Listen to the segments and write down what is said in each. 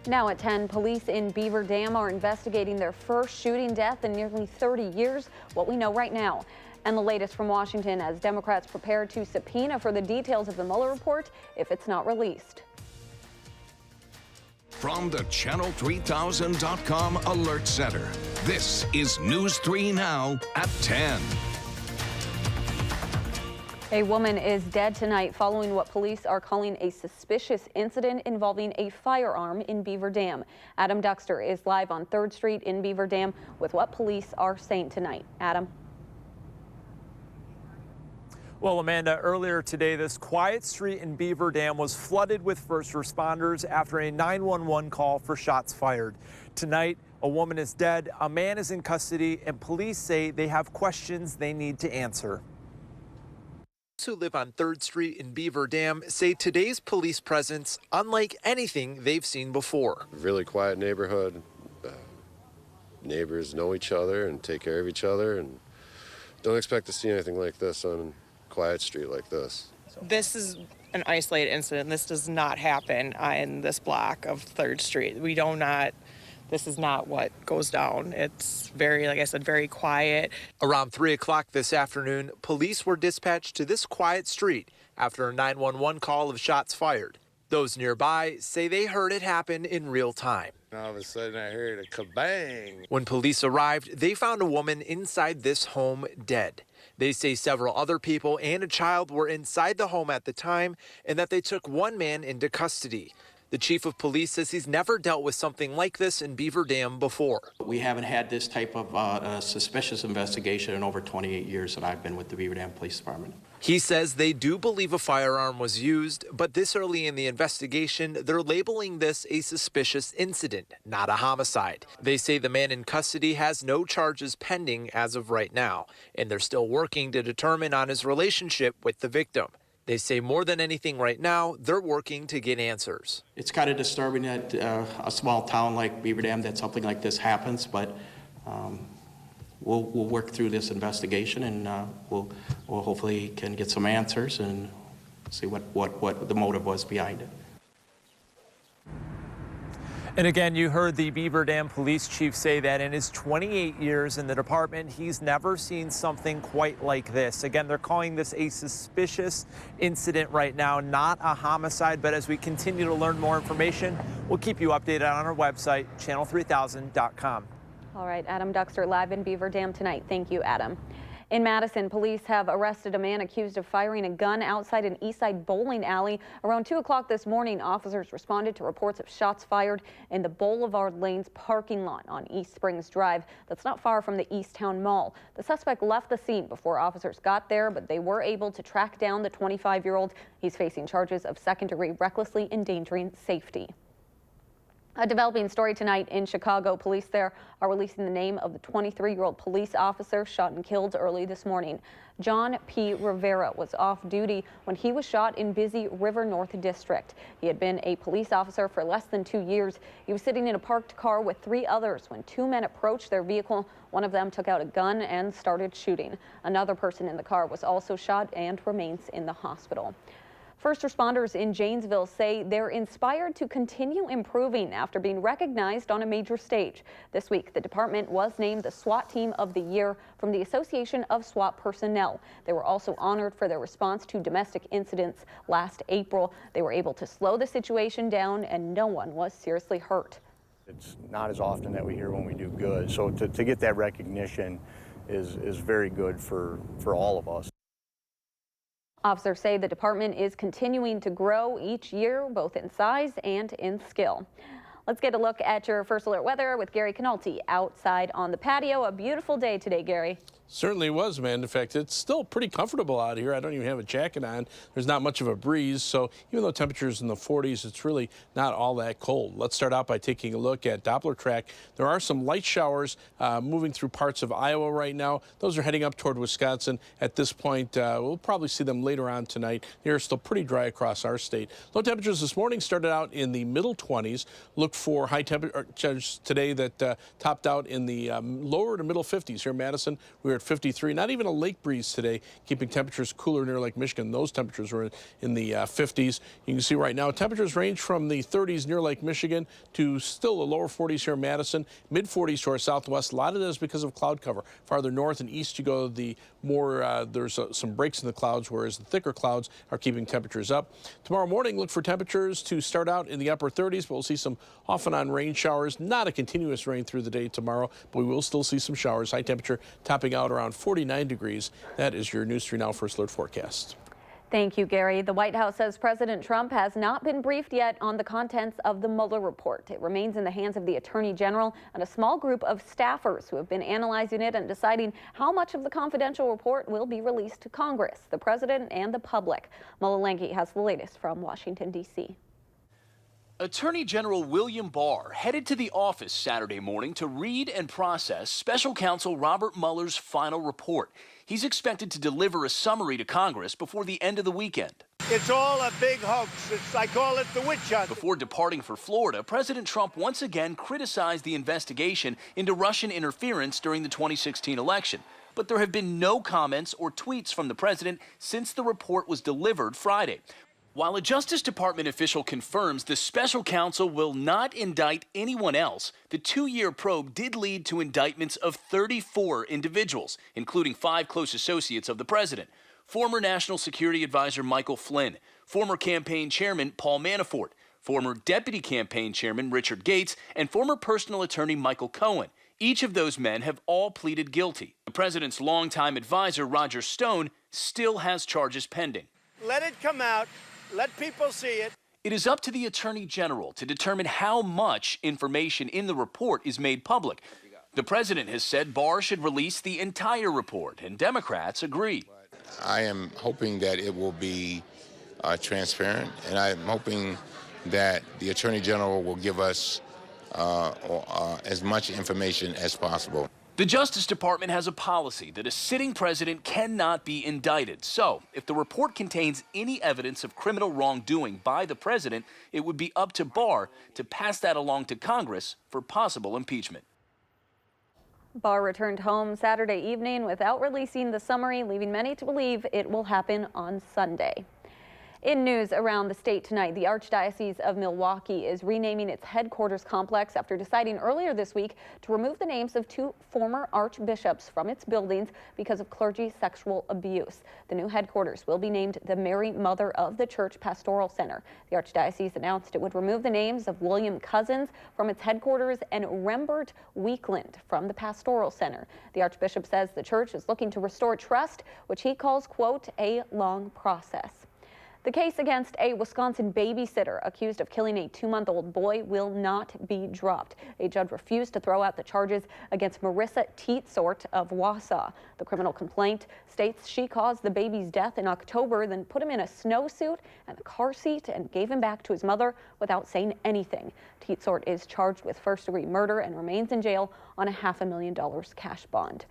Now at 10, police in Beaver Dam are investigating their first shooting death in nearly 30 years. What we know right now. And the latest from Washington as Democrats prepare to subpoena for the details of the Mueller report if it's not released. From the Channel3000.com Alert Center, this is News 3 Now at 10. A woman is dead tonight following what police are calling a suspicious incident involving a firearm in Beaver Dam. Adam Duxter is live on 3rd Street in Beaver Dam with what police are saying tonight. Adam. Well, Amanda, earlier today, this quiet street in Beaver Dam was flooded with first responders after a 911 call for shots fired. Tonight, a woman is dead, a man is in custody, and police say they have questions they need to answer. Who live on 3rd Street in Beaver Dam say today's police presence unlike anything they've seen before. Really quiet neighborhood. Neighbors know each other and take care of each other, and don't expect to see anything like this on a quiet street like this. This is an isolated incident. This does not happen in this block of 3rd Street. This is not what goes down. It's very, like I said, very quiet. Around 3 o'clock this afternoon, police were dispatched to this quiet street after a 911 call of shots fired. Those nearby say they heard it happen in real time. All of a sudden I heard a kabang. When police arrived, they found a woman inside this home dead. They say several other people and a child were inside the home at the time and that they took one man into custody. The chief of police says he's never dealt with something like this in Beaver Dam before. We haven't had this type of suspicious investigation in over 28 years that I've been with the Beaver Dam Police Department. He says they do believe a firearm was used, but this early in the investigation, they're labeling this a suspicious incident, not a homicide. They say the man in custody has no charges pending as of right now, and they're still working to determine on his relationship with the victim. They say more than anything right now, they're working to get answers. It's kind of disturbing that a small town like Beaver Dam that something like this happens, but we'll work through this investigation and we'll hopefully can get some answers and see what the motive was behind it. And again, you heard the Beaver Dam police chief say that in his 28 years in the department, he's never seen something quite like this. Again, they're calling this a suspicious incident right now, not a homicide. But as we continue to learn more information, we'll keep you updated on our website, channel3000.com. All right, Adam Duxter live in Beaver Dam tonight. Thank you, Adam. In Madison, police have arrested a man accused of firing a gun outside an Eastside bowling alley. Around 2 o'clock this morning, officers responded to reports of shots fired in the Boulevard Lanes parking lot on East Springs Drive. That's not far from the Easttown Mall. The suspect left the scene before officers got there, but they were able to track down the 25-year-old. He's facing charges of second-degree recklessly endangering safety. A developing story tonight in Chicago. Police there are releasing the name of the 23-year-old police officer shot and killed early this morning. John P. Rivera was off duty when he was shot in busy River North District. He had been a police officer for less than 2 years. He was sitting in a parked car with 3 others when 2 men approached their vehicle. One of them took out a gun and started shooting. Another person in the car was also shot and remains in the hospital. First responders in Janesville say they're inspired to continue improving after being recognized on a major stage. This week, the department was named the SWAT Team of the Year from the Association of SWAT Personnel. They were also honored for their response to domestic incidents last April. They were able to slow the situation down and no one was seriously hurt. It's not as often that we hear when we do good, so to get that recognition is very good for all of us. Officers say the department is continuing to grow each year, both in size and in skill. Let's get a look at your first alert weather with Gary Canolti outside on the patio. A beautiful day today, Gary. Certainly was, man. In fact, it's still pretty comfortable out here. I don't even have a jacket on. There's not much of a breeze, so even though temperatures in the 40s, it's really not all that cold. Let's start out by taking a look at Doppler track. There are some light showers moving through parts of Iowa right now. Those are heading up toward Wisconsin. At this point, we'll probably see them later on tonight. The air is still pretty dry across our state. Low temperatures this morning started out in the middle 20s. Look for high temperatures today that topped out in the lower to middle 50s here in Madison. We were We're at 53. Not even a lake breeze today, keeping temperatures cooler near Lake Michigan. Those temperatures were in the 50s. You can see right now temperatures range from the 30s near Lake Michigan to still the lower 40s here in Madison, mid 40s to our southwest. A lot of that is because of cloud cover. Farther north and east you go, the more there's some breaks in the clouds, whereas the thicker clouds are keeping temperatures up. Tomorrow morning, look for temperatures to start out in the upper 30s, but we'll see some off and on rain showers. Not a continuous rain through the day tomorrow, but we will still see some showers. High temperature topping out around 49 degrees. That is your News 3 Now First Alert forecast. Thank you, Gary. The White House says President Trump has not been briefed yet on the contents of the Mueller report. It remains in the hands of the Attorney General and a small group of staffers who have been analyzing it and deciding how much of the confidential report will be released to Congress, the president, and the public. Mulangi has the latest from Washington, D.C. Attorney General William Barr headed to the office Saturday morning to read and process Special Counsel Robert Mueller's final report. He's expected to deliver a summary to Congress before the end of the weekend. It's all a big hoax. I call it the witch hunt. Before departing for Florida, President Trump once again criticized the investigation into Russian interference during the 2016 election. But there have been no comments or tweets from the president since the report was delivered Friday. While a Justice Department official confirms the special counsel will not indict anyone else, the 2-year probe did lead to indictments of 34 individuals, including 5 close associates of the president. Former National Security Advisor Michael Flynn, former campaign chairman Paul Manafort, former deputy campaign chairman Richard Gates, and former personal attorney Michael Cohen. Each of those men have all pleaded guilty. The president's longtime advisor Roger Stone still has charges pending. Let it come out. Let people see it. It is up to the Attorney General to determine how much information in the report is made public. The president has said Barr should release the entire report, and Democrats agree. I am hoping that it will be transparent, and I'm hoping that the Attorney General will give us as much information as possible. The Justice Department has a policy that a sitting president cannot be indicted. So, if the report contains any evidence of criminal wrongdoing by the president, it would be up to Barr to pass that along to Congress for possible impeachment. Barr returned home Saturday evening without releasing the summary, leaving many to believe it will happen on Sunday. In news around the state tonight, the Archdiocese of Milwaukee is renaming its headquarters complex after deciding earlier this week to remove the names of 2 former archbishops from its buildings because of clergy sexual abuse. The new headquarters will be named the Mary Mother of the Church Pastoral Center. The Archdiocese announced it would remove the names of William Cousins from its headquarters and Rembert Weekland from the Pastoral Center. The Archbishop says the church is looking to restore trust, which he calls, quote, a long process. The case against a Wisconsin babysitter accused of killing a 2-month-old boy will not be dropped. A judge refused to throw out the charges against Marissa Teetsort of Wausau. The criminal complaint states she caused the baby's death in October, then put him in a snowsuit and a car seat and gave him back to his mother without saying anything. Teetsort is charged with first-degree murder and remains in jail on a $500,000 cash bond.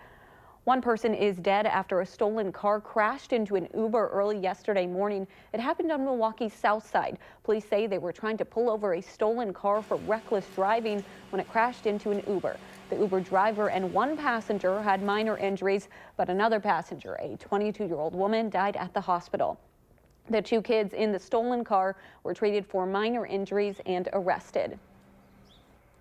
One person is dead after a stolen car crashed into an Uber early yesterday morning. It happened on Milwaukee's south side. Police say they were trying to pull over a stolen car for reckless driving when it crashed into an Uber. The Uber driver and 1 passenger had minor injuries, but another passenger, a 22-year-old woman, died at the hospital. The 2 kids in the stolen car were treated for minor injuries and arrested.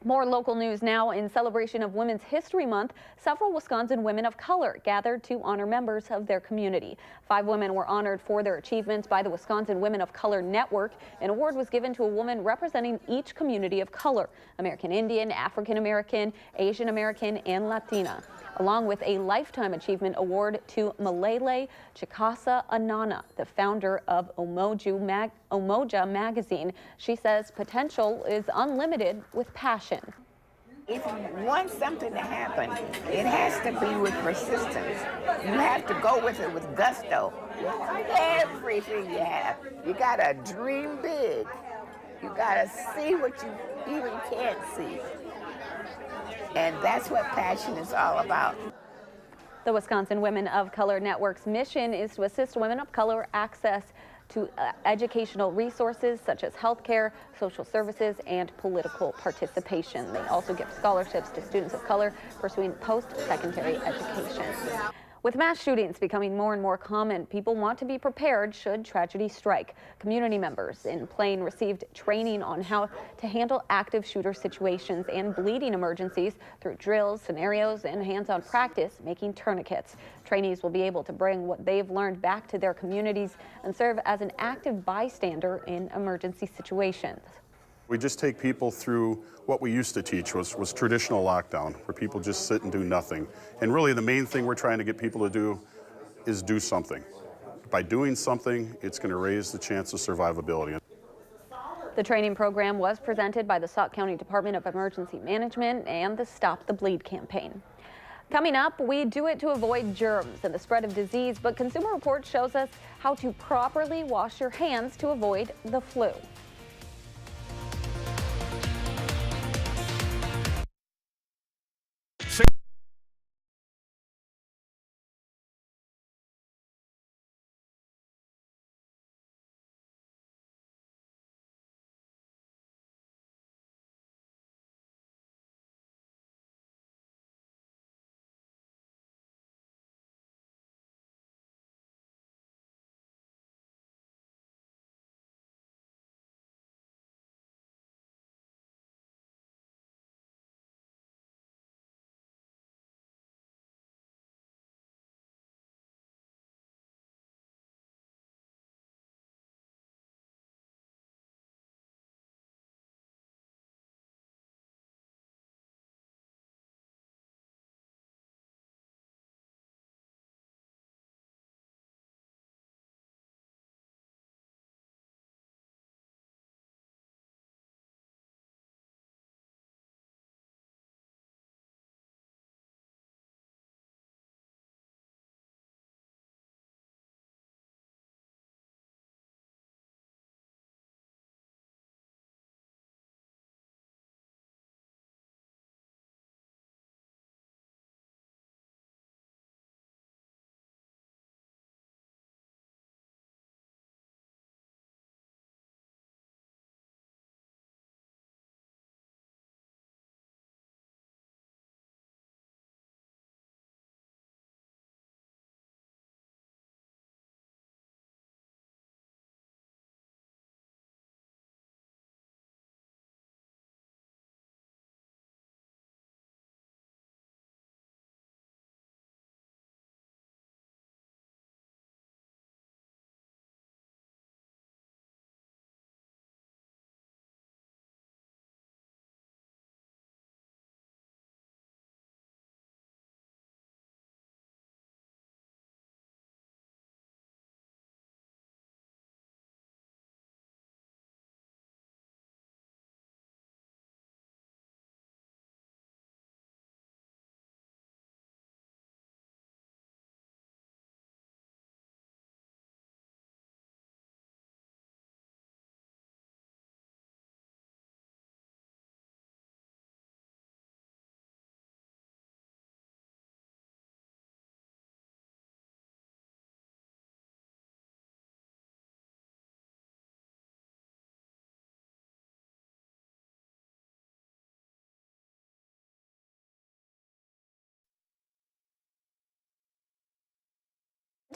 More local news now. In celebration of Women's History Month, several Wisconsin women of color gathered to honor members of their community. 5 women were honored for their achievements by the Wisconsin Women of Color Network. An award was given to a woman representing each community of color: American Indian, African American, Asian American, and Latina, along with a Lifetime Achievement Award to Malele Chikasa Anana, the founder of Umoja magazine. She says potential is unlimited with passion. If you want something to happen, it has to be with persistence. You have to go with it with gusto, with everything you have. You gotta dream big. You gotta see what you even can't see. And that's what passion is all about. The Wisconsin Women of Color Network's mission is to assist women of color access to educational resources such as healthcare, social services, and political participation. They also give scholarships to students of color pursuing post-secondary education. With mass shootings becoming more and more common, people want to be prepared should tragedy strike. Community members in Plain received training on how to handle active shooter situations and bleeding emergencies through drills, scenarios, and hands-on practice making tourniquets. Trainees will be able to bring what they've learned back to their communities and serve as an active bystander in emergency situations. We just take people through what we used to teach was traditional lockdown, where people just sit and do nothing. And really the main thing we're trying to get people to do is do something. By doing something, it's going to raise the chance of survivability. The training program was presented by the Sauk County Department of Emergency Management and the Stop the Bleed campaign. Coming up, we do it to avoid germs and the spread of disease, but Consumer Reports shows us how to properly wash your hands to avoid the flu.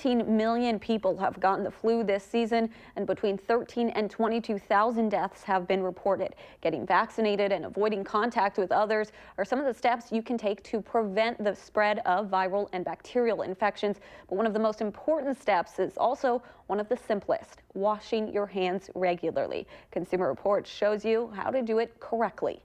Million people have gotten the flu this season, and between 13 and 22,000 deaths have been reported. Getting vaccinated and avoiding contact with others are some of the steps you can take to prevent the spread of viral and bacterial infections. But one of the most important steps is also one of the simplest: washing your hands regularly. Consumer Reports shows you how to do it correctly.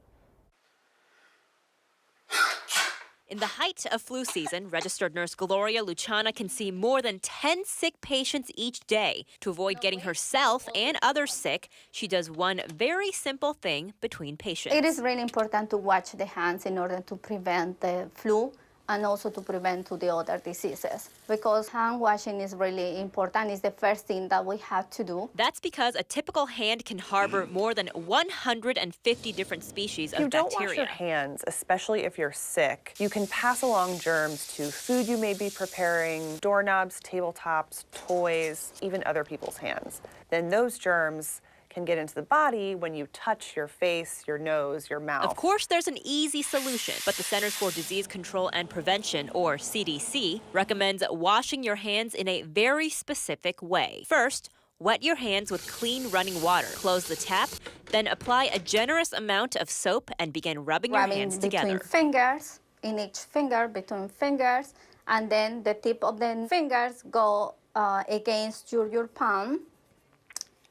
In the height of flu season, registered nurse Gloria Luciana can see more than 10 sick patients each day. To avoid getting herself and others sick, she does one very simple thing between patients. It is really important to wash the hands in order to prevent the flu and also to prevent to the other diseases. Because hand washing is really important. It's the first thing that we have to do. That's because a typical hand can harbor more than 150 different species of bacteria. If you don't wash your hands, especially if you're sick, you can pass along germs to food you may be preparing, doorknobs, tabletops, toys, even other people's hands. Then those germs can get into the body when you touch your face, your nose, your mouth. Of course, there's an easy solution, but the Centers for Disease Control and Prevention, or CDC, recommends washing your hands in a very specific way. First, wet your hands with clean running water. Close the tap, then apply a generous amount of soap and begin rubbing your hands together. Between fingers, in each finger, between fingers, and then the tip of the fingers go against your palm,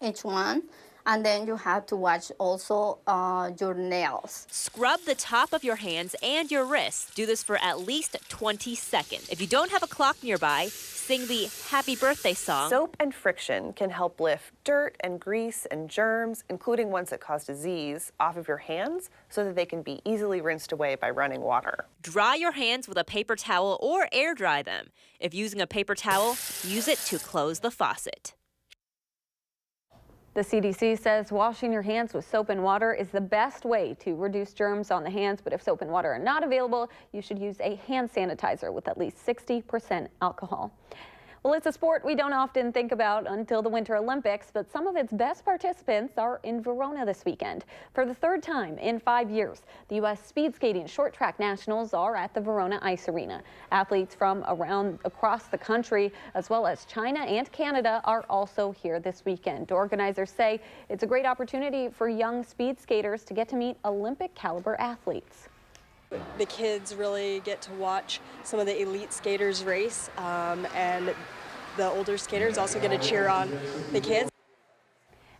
each one. And then you have to wash also your nails. Scrub the top of your hands and your wrists. Do this for at least 20 seconds. If you don't have a clock nearby, sing the Happy Birthday song. Soap and friction can help lift dirt and grease and germs, including ones that cause disease, off of your hands so that they can be easily rinsed away by running water. Dry your hands with a paper towel or air dry them. If using a paper towel, use it to close the faucet. The CDC says washing your hands with soap and water is the best way to reduce germs on the hands, but if soap and water are not available, you should use a hand sanitizer with at least 60% alcohol. Well, it's a sport we don't often think about until the Winter Olympics, but some of its best participants are in Verona this weekend. For the third time in 5 years, the U.S. Speed Skating Short Track Nationals are at the Verona Ice Arena. Athletes from across the country, as well as China and Canada, are also here this weekend. Organizers say it's a great opportunity for young speed skaters to get to meet Olympic caliber athletes. The kids really get to watch some of the elite skaters race, and the older skaters also get to cheer on the kids.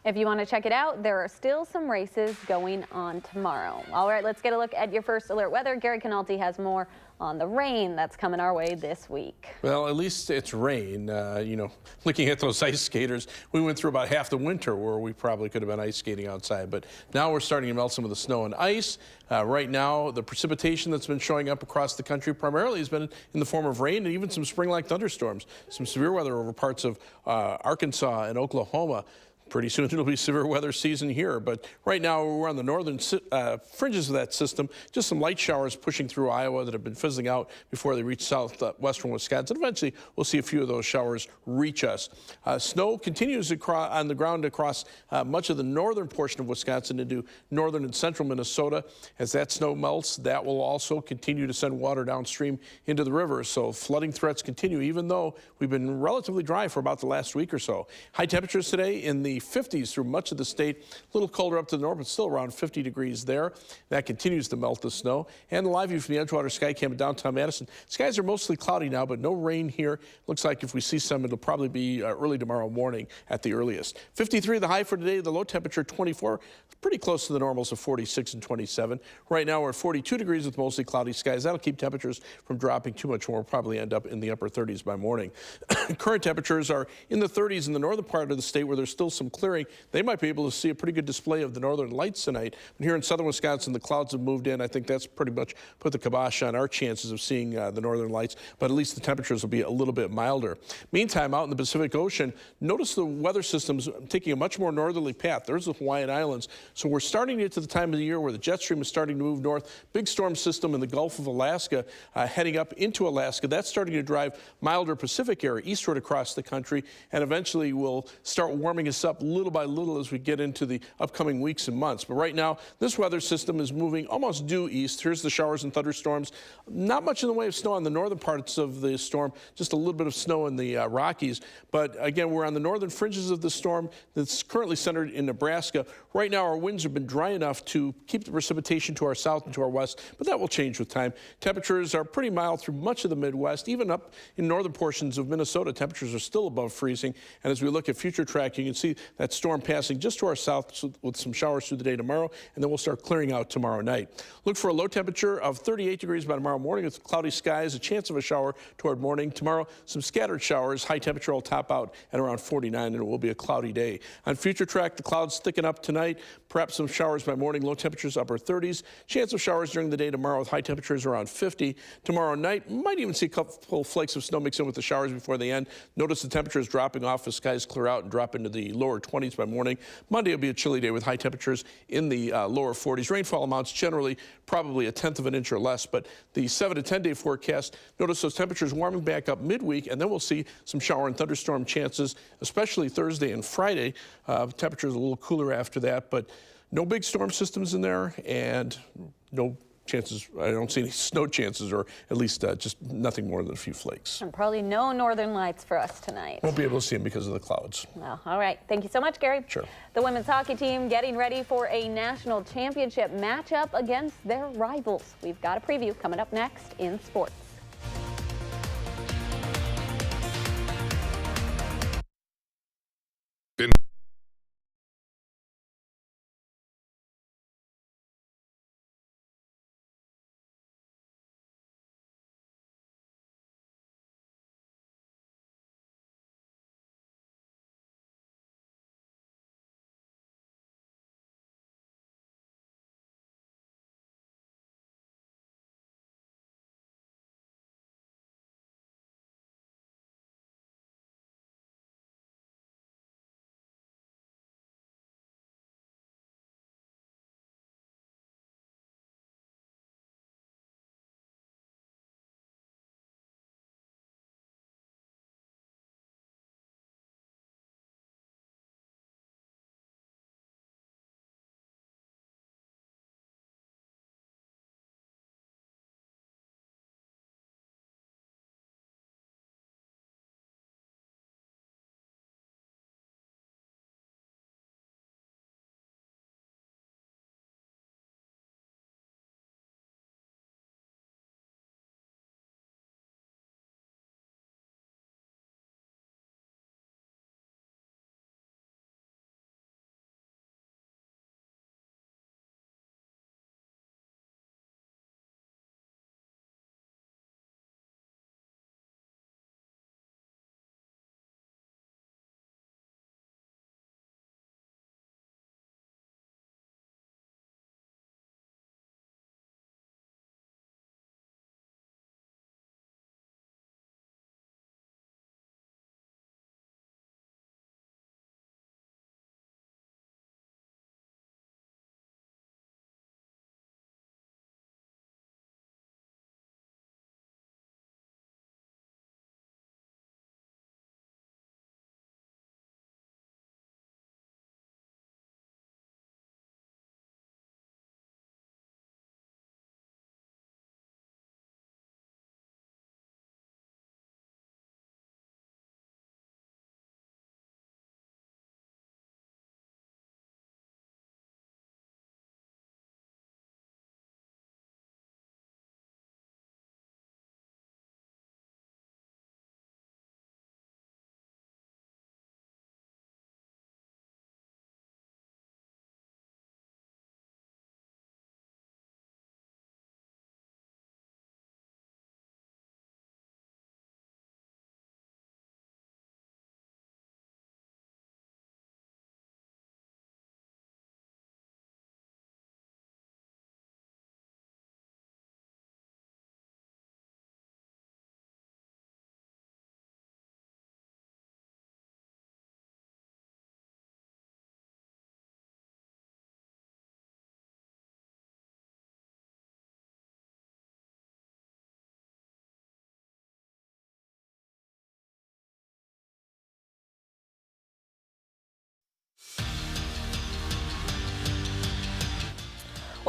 If you want to check it out, there are still some races going on tomorrow. All right, let's get a look at your first alert weather. Gary Canalti has more on the rain that's coming our way this week. Well, at least it's rain. You know, looking at those ice skaters, we went through about half the winter where we probably could have been ice skating outside, but now we're starting to melt some of the snow and ice. Right now, the precipitation that's been showing up across the country primarily has been in the form of rain and even some spring-like thunderstorms. Some severe weather over parts of Arkansas and Oklahoma. Pretty soon it'll be severe weather season here, but right now we're on the northern fringes of that system. Just some light showers pushing through Iowa that have been fizzling out before they reach southwestern Wisconsin. Eventually, we'll see a few of those showers reach us. Snow continues on the ground across much of the northern portion of Wisconsin into northern and central Minnesota. As that snow melts, that will also continue to send water downstream into the river. So flooding threats continue, even though we've been relatively dry for about the last week or so. High temperatures today in the 50s through much of the state. A little colder up to the north, but still around 50 degrees there. That continues to melt the snow. And the live view from the Edgewater Sky Cam in downtown Madison. Skies are mostly cloudy now, but no rain here. Looks like if we see some, it'll probably be early tomorrow morning at the earliest. 53 the high for today, the low temperature 24, pretty close to the normals of 46 and 27. Right now we're at 42 degrees with mostly cloudy skies. That'll keep temperatures from dropping too much more. We'll probably end up in the upper 30s by morning. Current temperatures are in the 30s in the northern part of the state where there's still some clearing. They might be able to see a pretty good display of the northern lights tonight. But here in southern Wisconsin, the clouds have moved in. I think that's pretty much put the kibosh on our chances of seeing the northern lights, but at least the temperatures will be a little bit milder. Meantime, out in the Pacific Ocean, notice the weather system's taking a much more northerly path. There's the Hawaiian Islands. So we're starting to get to the time of the year where the jet stream is starting to move north. Big storm system in the Gulf of Alaska heading up into Alaska. That's starting to drive milder Pacific air eastward across the country, and eventually will start warming us up little by little as we get into the upcoming weeks and months. But right now, this weather system is moving almost due east. Here's the showers and thunderstorms. Not much in the way of snow on the northern parts of the storm, just a little bit of snow in the Rockies. But again, we're on the northern fringes of the storm that's currently centered in Nebraska. Right now, our winds have been dry enough to keep the precipitation to our south and to our west, but that will change with time. Temperatures are pretty mild through much of the Midwest. Even up in northern portions of Minnesota, temperatures are still above freezing. And as we look at future track, you can see That storm passing just to our south with some showers through the day tomorrow, and then we'll start clearing out tomorrow night. Look for a low temperature of 38 degrees by tomorrow morning with cloudy skies, a chance of a shower toward morning. Tomorrow, some scattered showers. High temperature will top out at around 49, and it will be a cloudy day. On future track, the clouds thicken up tonight, perhaps some showers by morning, low temperatures upper 30s. Chance of showers during the day tomorrow with high temperatures around 50. Tomorrow night, might even see a couple flakes of snow mix in with the showers before they end. Notice the temperatures dropping off as skies clear out and drop into the lower 20s by morning. Monday will be a chilly day with high temperatures in the lower 40s. Rainfall amounts generally probably a tenth of an inch or less, but the 7 to 10 day forecast, notice those temperatures warming back up midweek, and then we'll see some shower and thunderstorm chances, especially Thursday and Friday. Temperatures a little cooler after that, but no big storm systems in there, and no chances. I don't see any snow chances, or at least just nothing more than a few flakes. And probably no northern lights for us tonight. Won't be able to see them because of the clouds. Well, all right. Thank you so much, Gary. Sure. The women's hockey team getting ready for a national championship matchup against their rivals. We've got a preview coming up next in sports.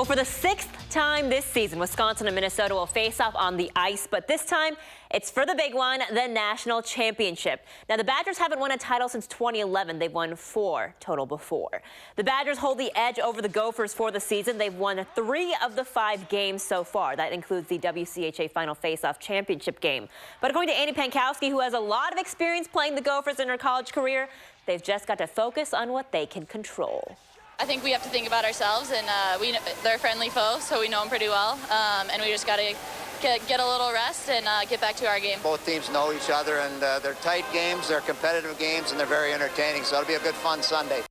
Well, for the 6th time this season, Wisconsin and Minnesota will face off on the ice, but this time it's for the big one, the national championship. Now, the Badgers haven't won a title since 2011. They've won 4 total before. The Badgers hold the edge over the Gophers for the season. They've won 3 of the 5 games so far. That includes the WCHA Final Face-Off Championship game. But according to Annie Pankowski, who has a lot of experience playing the Gophers in her college career, they've just got to focus on what they can control. I think we have to think about ourselves, and they're a friendly foe, so we know them pretty well, and we just got to get a little rest and get back to our game. Both teams know each other, and they're tight games, they're competitive games, and they're very entertaining, so it'll be a good, fun Sunday.